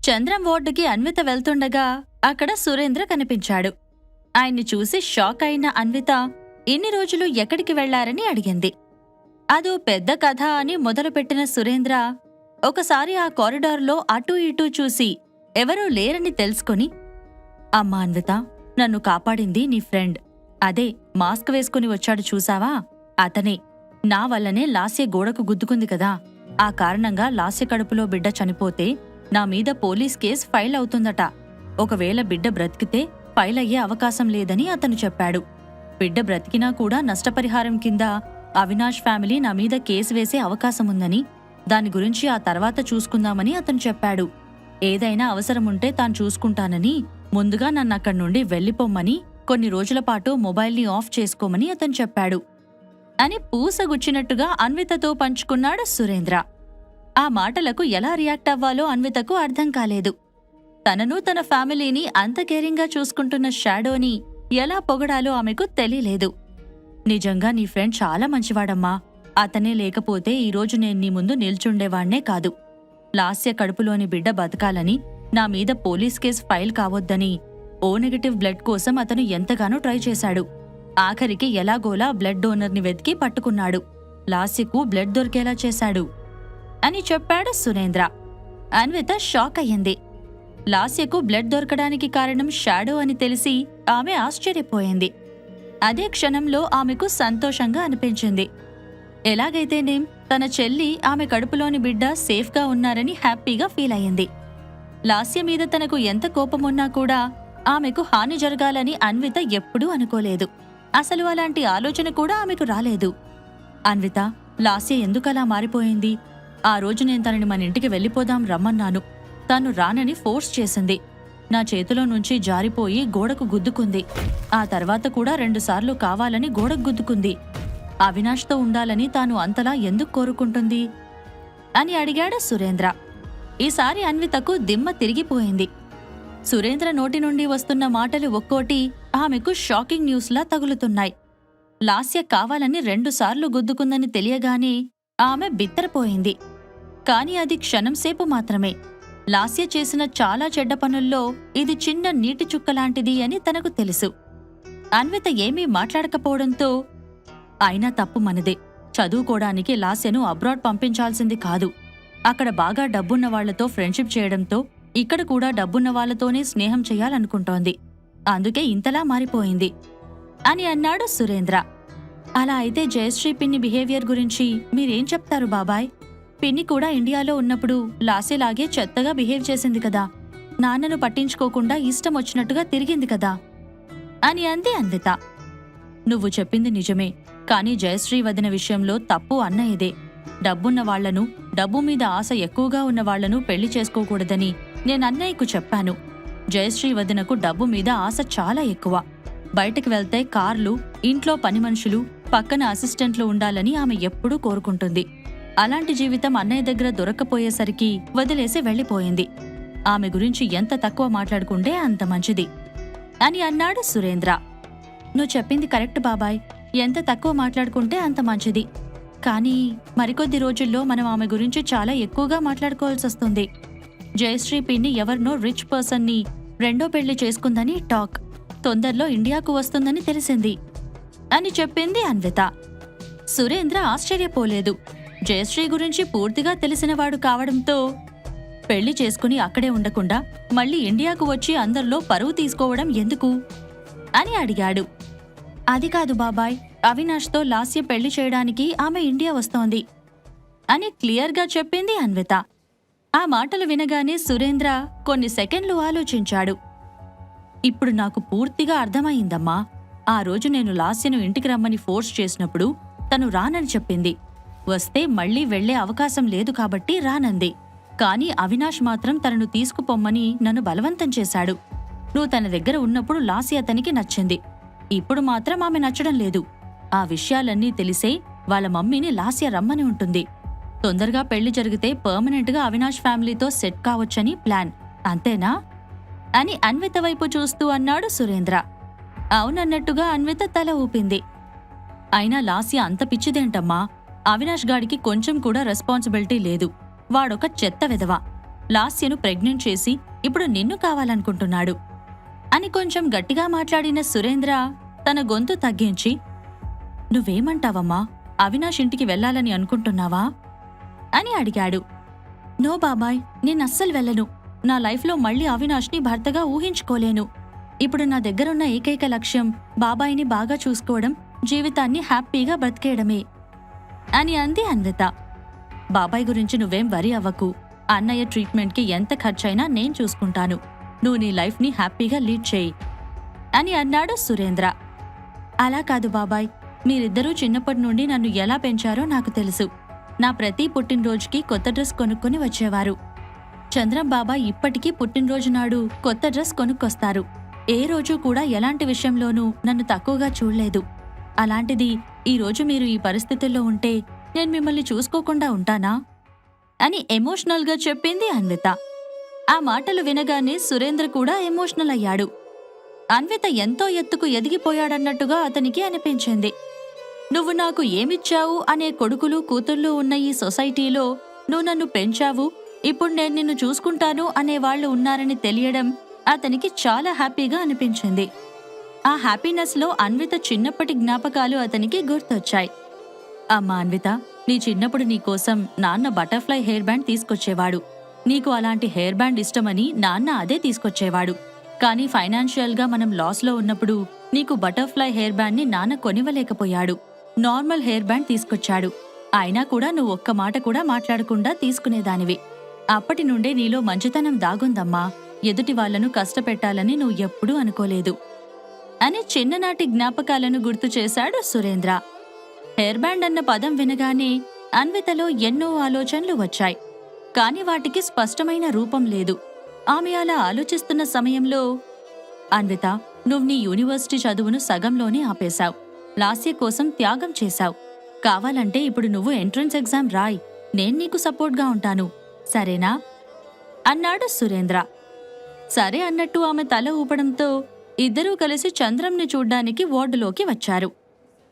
చంద్రం వార్డుకి అన్విత వెళ్తుండగా అక్కడ సురేంద్ర కనిపించాడు. ఆయన్ని చూసి షాక్ అయిన అన్విత ఇన్ని రోజులు ఎక్కడికి వెళ్లారని అడిగింది. అదో పెద్ద కథ అని మొదలుపెట్టిన సురేంద్ర ఒకసారి ఆ కారిడార్లో అటూ ఇటూ చూసి ఎవరూ లేరని తెలుసుకుని, అమ్మా అన్విత, నన్ను కాపాడింది నీ ఫ్రెండ్, అదే మాస్క్ వేసుకుని వచ్చాడు చూసావా, అతనే. నా వల్లనే లాస్య గోడకు గుద్దుకుంది కదా, ఆ కారణంగా లాస్య కడుపులో బిడ్డ చనిపోతే నా మీద పోలీస్ కేస్ ఫైల్ అవుతుందట. ఒకవేళ బిడ్డ బ్రతికితే ఫైల్ అయ్యే అవకాశం లేదని అతను చెప్పాడు. బిడ్డ బ్రతికినా కూడా నష్టపరిహారం కింద అవినాష్ ఫ్యామిలీ నా మీద కేసు వేసే అవకాశముందని, దాని గురించి ఆ తర్వాత చూసుకుందామని అతను చెప్పాడు. ఏదైనా అవసరముంటే తాను చూసుకుంటానని, ముందుగా నన్నక్కడి నుండి వెళ్ళిపోమ్మని, కొన్ని రోజులపాటు మొబైల్ని ఆఫ్ చేసుకోమని అతను చెప్పాడు అని పూసగుచ్చినట్టుగా అన్వితతో పంచుకున్నాడు సురేంద్ర. ఆ మాటలకు ఎలా రియాక్ట్ అవ్వాలో అన్వితకు అర్థం కాలేదు. తనను తన ఫ్యామిలీని అంత కేరింగ్గా చూసుకుంటున్న షాడోని ఎలా పొగడాలో ఆమెకు తెలియలేదు. నిజంగా నీ ఫ్రెండ్ చాలా మంచివాడమ్మా, అతనే లేకపోతే ఈరోజు నేను నీ ముందు నిల్చుండేవాణ్ణే కాదు. లాస్య కడుపులోని బిడ్డ బతకాలని, నా మీద పోలీస్ కేసు ఫైల్ కావొద్దని ఓ నెగటివ్ బ్లడ్ కోసం అతను ఎంతగానో ట్రై చేశాడు. ఆఖరికి ఎలాగోలా బ్లడ్ డోనర్ని వెతికి పట్టుకున్నాడు. లాస్యకు బ్లడ్ దొరికేలా చేశాడు అని చెప్పాడు సురేంద్ర. అన్విత షాక్ అయ్యింది. లాస్యకు బ్లడ్ దొరకడానికి కారణం షాడో అని తెలిసి ఆమె ఆశ్చర్యపోయింది. అదే క్షణంలో ఆమెకు సంతోషంగా అనిపించింది. ఎలాగైతేనేం తన చెల్లి, ఆమె కడుపులోని బిడ్డ సేఫ్గా ఉన్నారని హ్యాపీగా ఫీల్ అయ్యింది. లాస్య మీద తనకు ఎంత కోపమున్నా కూడా ఆమెకు హాని జరగాలని అన్విత ఎప్పుడూ అనుకోలేదు. అసలు అలాంటి ఆలోచన కూడా ఆమెకు రాలేదు. అన్విత, లాస్య ఎందుకలా మారిపోయింది? ఆ రోజు నేను తనని మన ఇంటికి వెళ్ళిపోదాం రమ్మన్నాను. తాను రానని ఫోర్స్ చేసింది. నా చేతిలో నుంచి జారిపోయి గోడకు గుద్దుకుంది. ఆ తర్వాత కూడా 2 సార్లు కావాలని గోడకు గుద్దుకుంది. అవినాష్తో ఉండాలని తాను అంతలా ఎందుకు కోరుకుంటుంది అని అడిగాడు సురేంద్ర. ఈసారి అన్వితకు దిమ్మ తిరిగిపోయింది. సురేంద్ర నోటి నుండి వస్తున్న మాటలు ఒక్కోటి ఆమెకు షాకింగ్ న్యూస్లా తగులుతున్నాయి. లాస్య కావాలని 2 సార్లు గుద్దుకుందని తెలియగానే ఆమె బిత్తరపోయింది. కాని అది క్షణంసేపు మాత్రమే. లాస్య చేసిన చాలా చెడ్డ పనుల్లో ఇది చిన్న నీటి చుక్కలాంటిది అని తనకు తెలుసు. అన్విత ఏమీ మాట్లాడకపోవడంతో, అయినా తప్పు మనదే. చదువుకోడానికి లాస్యను అబ్రాడ్ పంపించాల్సింది కాదు. అక్కడ బాగా డబ్బున్న వాళ్లతో ఫ్రెండ్షిప్ చేయడంతో ఇక్కడ కూడా డబ్బున్న వాళ్లతోనే స్నేహం చెయ్యాలనుకుంటోంది. అందుకే ఇంతలా మారిపోయింది అని అన్నాడు సురేంద్ర. అలా అయితే జయశ్రీ పిన్ని బిహేవియర్ గురించి మీరేం చెప్తారు బాబాయ్? పిన్ని కూడా ఇండియాలో ఉన్నప్పుడు లాస్యలాగే చెత్తగా బిహేవ్ చేసింది కదా, నాన్నను పట్టించుకోకుండా ఇష్టం వచ్చినట్టుగా తిరిగింది కదా అని అంది అన్విత. నువ్వు చెప్పింది నిజమే, కానీ జయశ్రీ వదిన విషయంలో తప్పు అన్నయ్యదే. డబ్బున్న వాళ్లను, డబ్బు మీద ఆశ ఎక్కువగా ఉన్న వాళ్లను పెళ్లి చేసుకోకూడదని నేనన్నయ్యకు చెప్పాను. జయశ్రీ వదినకు డబ్బు మీద ఆశ చాలా ఎక్కువ. బయటకు వెళ్తే కార్లు, ఇంట్లో పని మనుషులు, పక్కన అసిస్టెంట్లు ఉండాలని ఆమె ఎప్పుడూ కోరుకుంటుంది. అలాంటి జీవితం అన్నయ్య దగ్గర దొరక్కపోయేసరికి వదిలేసి వెళ్లిపోయింది. ఆమె గురించి ఎంత తక్కువ మాట్లాడుకుంటే అంత మంచిది అని అన్నాడు సురేంద్ర. నువ్వు చెప్పింది కరెక్ట్ బాబాయ్, ఎంత తక్కువ మాట్లాడుకుంటే అంత మంచిది. కానీ మరికొద్ది రోజుల్లో మనం ఆమె గురించి చాలా ఎక్కువగా మాట్లాడుకోవాల్సొస్తుంది. జయశ్రీ పిన్ని ఎవరినో రిచ్ పర్సన్ని 2వ పెళ్లి చేసుకుందని టాక్. తొందరలో ఇండియాకు వస్తుందని తెలిసింది అని చెప్పింది అన్విత. సురేంద్ర ఆశ్చర్యపోలేదు. జయశ్రీ గురించి పూర్తిగా తెలిసినవాడు కావడంతో, పెళ్లి చేసుకుని అక్కడే ఉండకుండా మళ్ళీ ఇండియాకు వచ్చి అందరిలో పరువు తీసుకోవడం ఎందుకు అని అడిగాడు. అది కాదు బాబాయ్, అవినాష్తో లాస్య పెళ్లి చేయడానికి ఆమె ఇండియా వస్తోంది అని క్లియర్గా చెప్పింది అన్విత. ఆ మాటలు వినగానే సురేంద్ర కొన్ని సెకండ్లు ఆలోచించాడు. ఇప్పుడు నాకు పూర్తిగా అర్థమయ్యిందమ్మా. ఆ రోజు నేను లాస్యను ఇంటికి రమ్మని ఫోర్స్ చేసినప్పుడు తను రానని చెప్పింది. వస్తే మళ్లీ వెళ్లే అవకాశం లేదు కాబట్టి రానంది. కాని అవినాష్ మాత్రం తనను తీసుకుపొమ్మని నన్ను బలవంతం చేశాడు. నువ్వు తన దగ్గర ఉన్నప్పుడు లాస్య అతనికి నచ్చింది. ఇప్పుడు మాత్రం ఆమె నచ్చడం లేదు. ఆ విషయాలన్నీ తెలిసే వాళ్ళ మమ్మీని లాస్య రమ్మని ఉంటుంది. తొందరగా పెళ్లి జరిగితే పర్మనెంట్గా అవినాష్ ఫ్యామిలీతో సెట్ కావచ్చని ప్లాన్, అంతేనా అని అన్విత వైపు చూస్తూ అన్నాడు సురేంద్ర. అవునన్నట్టుగా అన్విత తల ఊపింది. అయినా లాస్య అంత పిచ్చిదేంటమ్మా? అవినాష్ గాడికి కొంచెం కూడా రెస్పాన్సిబిలిటీ లేదు. వాడొక చెత్త వెధవ. లాస్యను ప్రెగ్నెంట్ చేసి ఇప్పుడు నిన్ను కావాలనుకుంటున్నాడు అని కొంచెం గట్టిగా మాట్లాడిన సురేంద్ర తన గొంతు తగ్గించి, నువ్వేమంటావమ్మా? అవినాష్ ఇంటికి వెళ్లాలని అనుకుంటున్నావా అని అడిగాడు. నో బాబాయ్, నేనస్సలు వెళ్ళను. నా లైఫ్లో మళ్ళీ అవినాష్ని భర్తగా ఊహించుకోలేను. ఇప్పుడు నా దగ్గరున్న ఏకైక లక్ష్యం బాబాయిని బాగా చూసుకోవడం, జీవితాన్ని హ్యాపీగా బ్రతికేయడమే అని అంది అన్విత. బాబాయ్ గురించి నువ్వేం వరీ అవ్వకు. అన్నయ్య ట్రీట్మెంట్కి ఎంత ఖర్చైనా నేను చూసుకుంటాను. నువ్వు నీ లైఫ్ని హ్యాపీగా లీడ్ చేయి అని అన్నాడు సురేంద్ర. అలా కాదు బాబాయ్, మీరిద్దరూ చిన్నప్పటి నుండి నన్ను ఎలా పెంచారో నాకు తెలుసు. నా ప్రతి పుట్టినరోజుకి కొత్త డ్రెస్ కొనుక్కొని వచ్చేవారు. చంద్రం బాబాయ్ ఇప్పటికీ పుట్టినరోజు నాడు కొత్త డ్రెస్ కొనుక్కొస్తారు. ఏ రోజు కూడా ఎలాంటి విషయంలోనూ నన్ను తక్కువగా చూడలేదు. అలాంటిది ఈరోజు మీరు ఈ పరిస్థితుల్లో ఉంటే నేను మిమ్మల్ని చూసుకోకుండా ఉంటానా అని ఎమోషనల్గా చెప్పింది అన్విత. ఆ మాటలు వినగానే సురేంద్ర కూడా ఎమోషనల్ అయ్యాడు. అన్విత ఎంతో ఎత్తుకు ఎదిగిపోయాడన్నట్టుగా అతనికి అనిపించింది. నువ్వు నాకు ఏమిచ్చావు అనే కొడుకులు కూతుర్లు ఉన్న ఈ సొసైటీలో నువ్వు నన్ను పెంచావు, ఇప్పుడు నేను నిన్ను చూసుకుంటాను అనేవాళ్లు ఉన్నారని తెలియడం అతనికి చాలా హ్యాపీగా అనిపించింది. ఆ హ్యాపీనెస్లో అన్విత చిన్నప్పటి జ్ఞాపకాలు అతనికి గుర్తొచ్చాయి. అమ్మా అన్విత, నీ చిన్నప్పుడు నీకోసం నాన్న బటర్ఫ్లై హెయిర్ బ్యాండ్ తీసుకొచ్చేవాడు. నీకు అలాంటి హెయిర్ బ్యాండ్ ఇష్టమని నాన్న అదే తీసుకొచ్చేవాడు. కానీ ఫైనాన్షియల్గా మనం లాస్లో ఉన్నప్పుడు నీకు బటర్ఫ్లై హెయిర్ బ్యాండ్ని నాన్న కొనివ్వలేకపోయాడు. నార్మల్ హెయిర్ బ్యాండ్ తీసుకొచ్చాడు. అయినా కూడా నువ్వు ఒక్క మాట కూడా మాట్లాడకుండా తీసుకునేదానివి. అప్పటి నుండే నీలో మంచితనం దాగుందమ్మా. ఎదుటి వాళ్లను కష్టపెట్టాలని నువ్వు ఎప్పుడూ అనుకోలేదు అని చిన్ననాటి జ్ఞాపకాలను గుర్తు చేశాడు సురేంద్ర. హెయిర్ బ్యాండ్ అన్న పదం వినగానే అన్వితలో ఎన్నో ఆలోచనలు వచ్చాయి. కాని వాటికి స్పష్టమైన రూపం లేదు. ఆమె అలా ఆలోచిస్తున్న సమయంలో, అన్విత, నువ్వు నీ యూనివర్సిటీ చదువును సగంలోనే ఆపేశావు. లాస్య కోసం త్యాగం చేశావు. కావాలంటే ఇప్పుడు నువ్వు ఎంట్రన్స్ ఎగ్జామ్ రాయ్. నేను నీకు సపోర్ట్గా ఉంటాను, సరేనా అన్నాడు సురేంద్ర. సరే అన్నట్టు ఆమె తల ఊపడంతో ఇద్దరూ కలిసి చంద్రంని చూడ్డానికి వార్డులోకి వచ్చారు.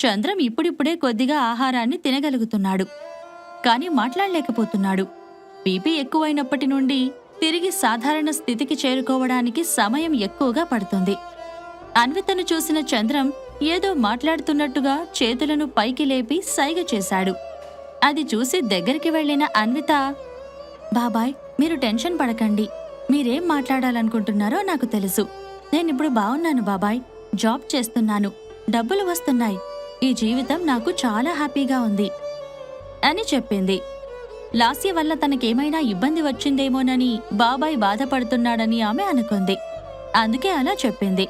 చంద్రం ఇప్పుడిప్పుడే కొద్దిగా ఆహారాన్ని తినగలుగుతున్నాడు. కాని మాట్లాడలేకపోతున్నాడు. బీపీ ఎక్కువైనప్పటి నుండి తిరిగి సాధారణ స్థితికి చేరుకోవడానికి సమయం ఎక్కువగా పడుతుంది. అన్వితను చూసిన చంద్రం ఏదో మాట్లాడుతున్నట్టుగా చేతులను పైకి లేపి సైగ చేశాడు. అది చూసి దగ్గరికి వెళ్లిన అన్విత, బాబాయ్, మీరు టెన్షన్ పడకండి. మీరేం మాట్లాడాలనుకుంటున్నారో నాకు తెలుసు. నేనిప్పుడు బావున్నాను బాబాయ్. జాబ్ చేస్తున్నాను, డబ్బులు వస్తున్నాయి. ఈ జీవితం నాకు చాలా హ్యాపీగా ఉంది అని చెప్పింది. లాస్య వల్ల తనకేమైనా ఇబ్బంది వచ్చిందేమోనని బాబాయ్ బాధపడుతున్నాడని ఆమె అనుకుంది. అందుకే అలా చెప్పింది.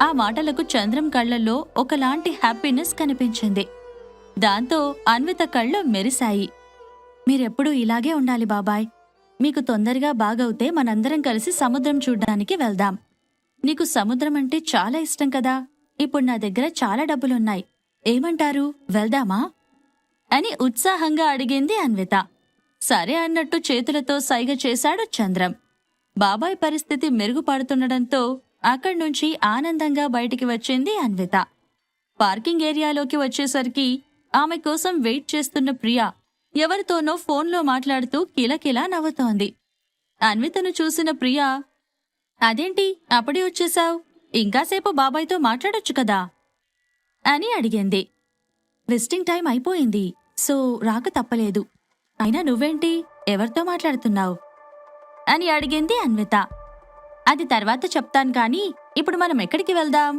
ఆ మాటలకు చంద్రం కళ్లల్లో ఒకలాంటి హ్యాపీనెస్ కనిపించింది. దాంతో అన్విత కళ్ళు మెరిశాయి. మీరెప్పుడూ ఇలాగే ఉండాలి బాబాయ్. మీకు తొందరగా బాగవుతే మనందరం కలిసి సముద్రం చూడ్డానికి వెళ్దాం. నీకు సముద్రం అంటే చాలా ఇష్టం కదా. ఇప్పుడు నా దగ్గర చాలా డబ్బులున్నాయి. ఏమంటారు, వెళ్దామా అని ఉత్సాహంగా అడిగింది అన్విత. సరే అన్నట్టు చేతులతో సైగ చేశాడు చంద్రం. బాబాయ్ పరిస్థితి మెరుగుపడుతుండటంతో అక్కడ్నుంచి ఆనందంగా బయటికి వచ్చింది అన్విత. పార్కింగ్ ఏరియాలోకి వచ్చేసరికి ఆమె కోసం వెయిట్ చేస్తున్న ప్రియా ఎవరితోనో ఫోన్లో మాట్లాడుతూ కిలకిలా నవ్వుతోంది. అన్వితను చూసిన ప్రియా, అదేంటి అప్పుడే వచ్చేశావు? ఇంకాసేపు బాబాయ్తో మాట్లాడొచ్చు కదా అని అడిగింది. విజిటింగ్ టైం అయిపోయింది, సో రాక తప్పలేదు. అయినా నువ్వేంటి, ఎవరితో మాట్లాడుతున్నావు అని అడిగింది అన్విత. అది తర్వాత చెప్తాను కానీ ఇప్పుడు మనం ఎక్కడికి వెళ్దాం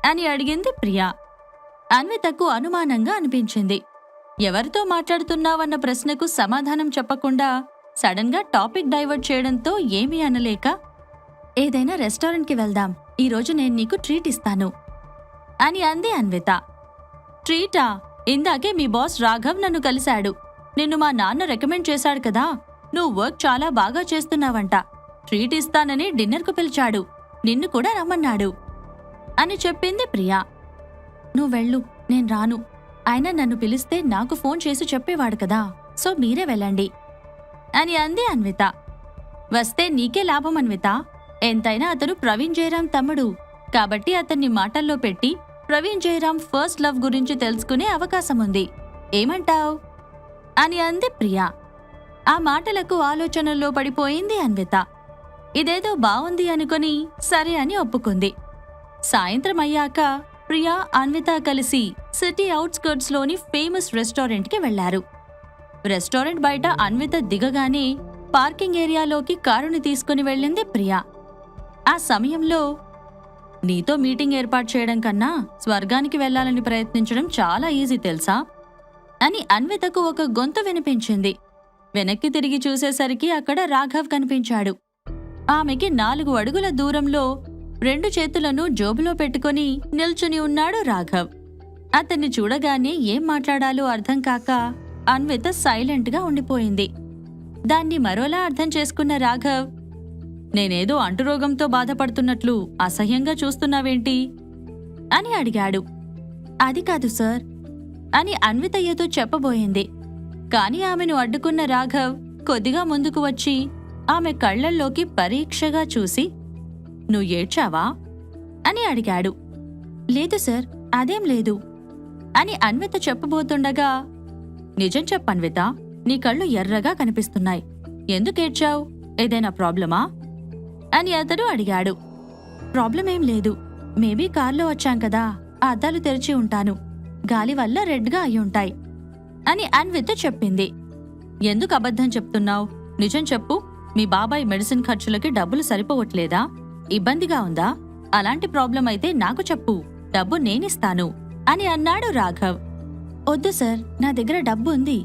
అని అడిగింది ప్రియా. అన్వితకు అనుమానంగా అనిపించింది. ఎవరితో మాట్లాడుతున్నావన్న ప్రశ్నకు సమాధానం చెప్పకుండా సడన్గా టాపిక్ డైవర్ట్ చేయడంతో ఏమీ అనలేక, ఏదైనా రెస్టారెంట్కి వెళ్దాం, ఈరోజు నేను నీకు ట్రీట్ ఇస్తాను అని అంది అన్విత. ట్రీటా? ఇందాకే మీ బాస్ రాఘవ్ నన్ను కలిశాడు. నిన్ను మా నాన్న రికమెండ్ చేశాడు కదా. నువ్వు వర్క్ చాలా బాగా చేస్తున్నావంట. ట్రీట్ ఇస్తానని డిన్నర్కు పిలిచాడు. నిన్ను కూడా రమ్మన్నాడు అని చెప్పింది ప్రియా. నువ్వెళ్ళు, నేను రాను. ఆయన నన్ను పిలిస్తే నాకు ఫోన్ చేసి చెప్పేవాడు కదా, సో మీరే వెళ్ళండి అని అంది అన్విత. వస్తే నీకే లాభం అన్విత. ఎంతైనా అతను ప్రవీణ్ జయరాం తమ్ముడు కాబట్టి అతన్ని మాటల్లో పెట్టి ప్రవీణ్ జయరాం ఫస్ట్ లవ్ గురించి తెలుసుకునే అవకాశముంది. ఏమంటావ్ అని అంది ప్రియా. ఆ మాటలకు ఆలోచనల్లో పడిపోయింది అన్విత. ఇదేదో బావుంది అనుకుని సరే అని ఒప్పుకుంది. సాయంత్రం అయ్యాక ప్రియా, అన్విత కలిసి సిటీ అవుట్స్కర్ట్స్ లోని ఫేమస్ రెస్టారెంట్కి వెళ్లారు. రెస్టారెంట్ బయట అన్విత దిగగానే పార్కింగ్ ఏరియాలోకి కారుని తీసుకుని వెళ్ళింది ప్రియా. ఆ సమయంలో, నీతో మీటింగ్ ఏర్పాటు చేయడం కన్నా స్వర్గానికి వెళ్లాలని ప్రయత్నించడం చాలా ఈజీ తెలుసా అని అన్వితకు ఒక గొంతు వినిపించింది. వెనక్కి తిరిగి చూసేసరికి అక్కడ రాఘవ్ కనిపించాడు. ఆమెకి 4 అడుగుల దూరంలో 2 చేతులను జోబులో పెట్టుకుని నిల్చుని ఉన్నాడు రాఘవ్. అతన్ని చూడగానే ఏం మాట్లాడాలో అర్థం కాక అన్విత సైలెంట్గా ఉండిపోయింది. దాన్ని మరోలా అర్థం చేసుకున్న రాఘవ్, నేనేదో అంటురోగంతో బాధపడుతున్నట్లు అసహ్యంగా చూస్తున్నావేంటి అని అడిగాడు. అది కాదు సార్ అని అన్విత ఏదో చెప్పబోయింది. కాని ఆమెను అడ్డుకున్న రాఘవ్ కొద్దిగా ముందుకు వచ్చి ఆమె కళ్లల్లోకి పరీక్షగా చూసి, నువ్వు ఏడ్చావా అని అడిగాడు. లేదు సార్, అదేం లేదు అని అన్విత చెప్పబోతుండగా, నిజం చెప్పన్విత, నీ కళ్ళు ఎర్రగా కనిపిస్తున్నాయి. ఎందుకేడ్చావు? ఏదైనా ప్రాబ్లమా అని అతడు అడిగాడు. ప్రాబ్లమేం లేదు. మేబీ కార్లో వచ్చాం కదా, ఆ అద్దాలు తెరిచి ఉంటాను. గాలి వల్ల రెడ్గా అయ్యుంటాయి అని అన్విత చెప్పింది. ఎందుకు అబద్ధం చెప్తున్నావు? నిజం చెప్పు. మీ బాబాయ్ మెడిసిన్ ఖర్చులకి డబ్బులు సరిపోవట్లేదా? ఇబ్బందిగా ఉందా? అలాంటి ప్రాబ్లం అయితే నాకు చెప్పు, డబ్బు నేనిస్తాను అని అన్నాడు రాఘవ్. వద్దు సార్, నా దగ్గర డబ్బు ఉంది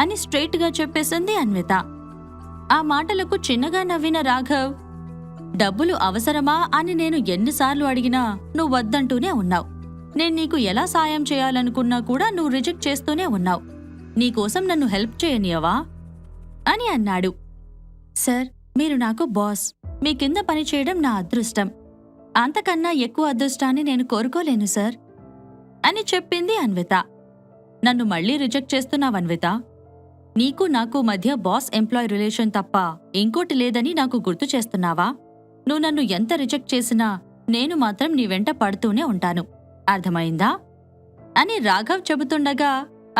అని స్ట్రెయిట్గా చెప్పేసింది అన్విత. ఆ మాటలకు చిన్నగా నవ్విన రాఘవ్, డబ్బులు అవసరమా అని నేను ఎన్నిసార్లు అడిగినా నువ్వు వద్దంటూనే ఉన్నావు. నేను నీకు ఎలా సాయం చేయాలనుకున్నా కూడా నువ్వు రిజెక్ట్ చేస్తూనే ఉన్నావు. నీకోసం నన్ను హెల్ప్ చేయనియవా అని అన్నాడు. సార్, మీరు నాకు బాస్. మీ కింద పనిచేయడం నా అదృష్టం. అంతకన్నా ఎక్కువ అదృష్టాన్ని నేను కోరుకోలేను సార్ అని చెప్పింది అన్విత. నన్ను మళ్లీ రిజెక్ట్ చేస్తున్నావన్విత. నీకు నాకు మధ్య బాస్ ఎంప్లాయ్ రిలేషన్ తప్ప ఇంకోటి లేదని నాకు గుర్తు చేస్తున్నావా? నువ్వు నన్ను ఎంత రిజెక్ట్ చేసినా నేను మాత్రం నీ వెంట పడుతూనే ఉంటాను. అర్థమైందా అని రాఘవ్ చెబుతుండగా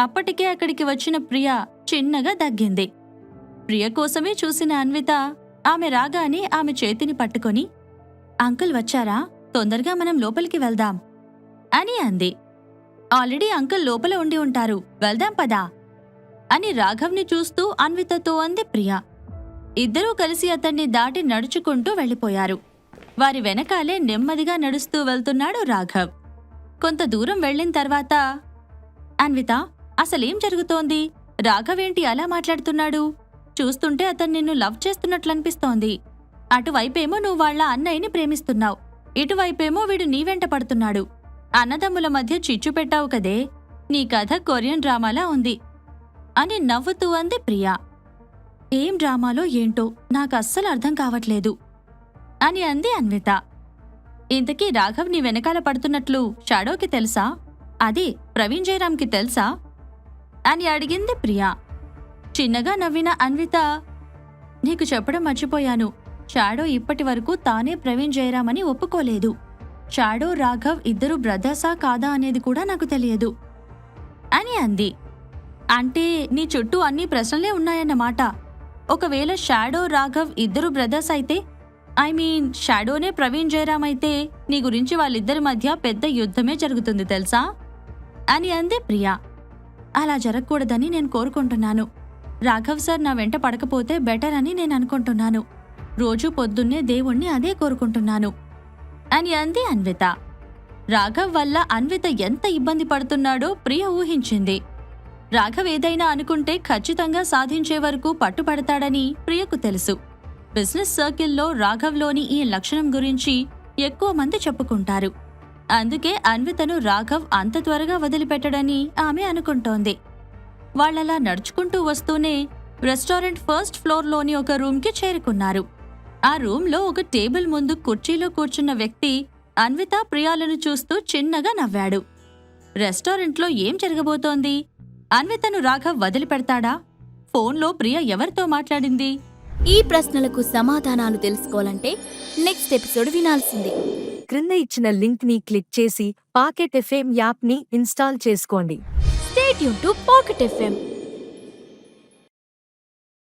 అప్పటికే అక్కడికి వచ్చిన ప్రియా చిన్నగా దగ్గింది. ప్రియ కోసమే చూసిన అన్విత ఆమె రాగానే ఆమె చేతిని పట్టుకొని, అంకుల్ వచ్చారా? తొందరగా మనం లోపలికి వెళ్దాం అని అంది. ఆల్రెడీ అంకుల్ లోపల ఉండి ఉంటారు, వెళ్దాం పదా అని రాఘవ్ని చూస్తూ అన్వితతో అంది ప్రియా. ఇద్దరూ కలిసి అతన్ని దాటి నడుచుకుంటూ వెళ్ళిపోయారు. వారి వెనకాలే నెమ్మదిగా నడుస్తూ వెళ్తున్నాడు రాఘవ్. కొంత దూరం వెళ్లిన తర్వాత, అన్విత, అసలేం జరుగుతోంది? రాఘవేంటి అలా మాట్లాడుతున్నాడు? చూస్తుంటే అతను నిన్ను లవ్ చేస్తున్నట్లనిపిస్తోంది. అటువైపేమో నువ్వు వాళ్ళ అన్నయ్యని ప్రేమిస్తున్నావు, ఇటువైపేమో వీడు నీ వెంట పడుతున్నాడు. అన్నదమ్ముల మధ్య చిచ్చు పెట్టావు కదే, నీ కథ కొరియన్ డ్రామాలా ఉంది అని నవ్వుతూ అంది ప్రియా. ఏం డ్రామాలో ఏంటో నాకు అస్సలు అర్థం కావట్లేదు అని అంది అన్విత. ఇంతకీ రాఘవ్ నీ వెనకాల పడుతున్నట్లు షాడోకి తెలుసా? అదే ప్రవీణ్ జయరాంకి తెలుసా అని అడిగింది ప్రియా. చిన్నగా నవ్విన అన్విత, నీకు చెప్పడం మర్చిపోయాను. షాడో ఇప్పటి వరకు తానే ప్రవీణ్ జయరాం అని ఒప్పుకోలేదు. షాడో, రాఘవ్ ఇద్దరు బ్రదర్సా కాదా అనేది కూడా నాకు తెలియదు అని అంది. అంటే నీ చుట్టూ అన్ని ప్రశ్నలే ఉన్నాయన్నమాట. ఒకవేళ షాడో, రాఘవ్ ఇద్దరు బ్రదర్స్ అయితే, ఐ మీన్ షాడోనే ప్రవీణ్ జయరాం అయితే, నీ గురించి వాళ్ళిద్దరి మధ్య పెద్ద యుద్ధమే జరుగుతుంది తెలుసా అని అంది ప్రియా. అలా జరగకూడదని నేను కోరుకుంటున్నాను. రాఘవ్ సార్ నా వెంట పడకపోతే బెటర్ అని నేను అనుకుంటున్నాను. రోజూ పొద్దున్నే దేవుణ్ణి అదే కోరుకుంటున్నాను అని అంది అన్విత. రాఘవ్ వల్ల అన్విత ఎంత ఇబ్బంది పడుతున్నాడో ప్రియ ఊహించింది. రాఘవ్ ఏదైనా అనుకుంటే ఖచ్చితంగా సాధించే వరకు పట్టుపడతాడని ప్రియకు తెలుసు. బిజినెస్ సర్కిల్లో రాఘవ్లోని ఈ లక్షణం గురించి ఎక్కువ మంది చెప్పుకుంటారు. అందుకే అన్వితను రాఘవ్ అంత త్వరగా వదిలిపెట్టడని ఆమె అనుకుంటోంది. వాళ్ళలా నడుచుకుంటూ వస్తూనే రెస్టారెంట్ ఫస్ట్ ఫ్లోర్లోని ఒక రూమ్కి చేరుకున్నారు. ఆ రూంలో ఒక టేబుల్ ముందు కుర్చీలో కూర్చున్న వ్యక్తి అన్విత, ప్రియాలను చూస్తూ చిన్నగా నవ్వాడు. రెస్టారెంట్లో ఏం జరగబోతోంది? అన్వితను రాఘవ్ వదిలిపెడతాడా? ఫోన్లో ప్రియ ఎవరితో మాట్లాడింది? ఈ ప్రశ్నలకు సమాధానాలు తెలుసుకోవాలంటే నెక్స్ట్ ఎపిసోడ్ వినాల్సిందే. క్రింద ఇచ్చిన లింక్ ని క్లిక్ చేసి పాకెట్ ఎఫ్ఎం యాప్ ని ఇన్స్టాల్ చేసుకోండి. Stay tune to pocket FM.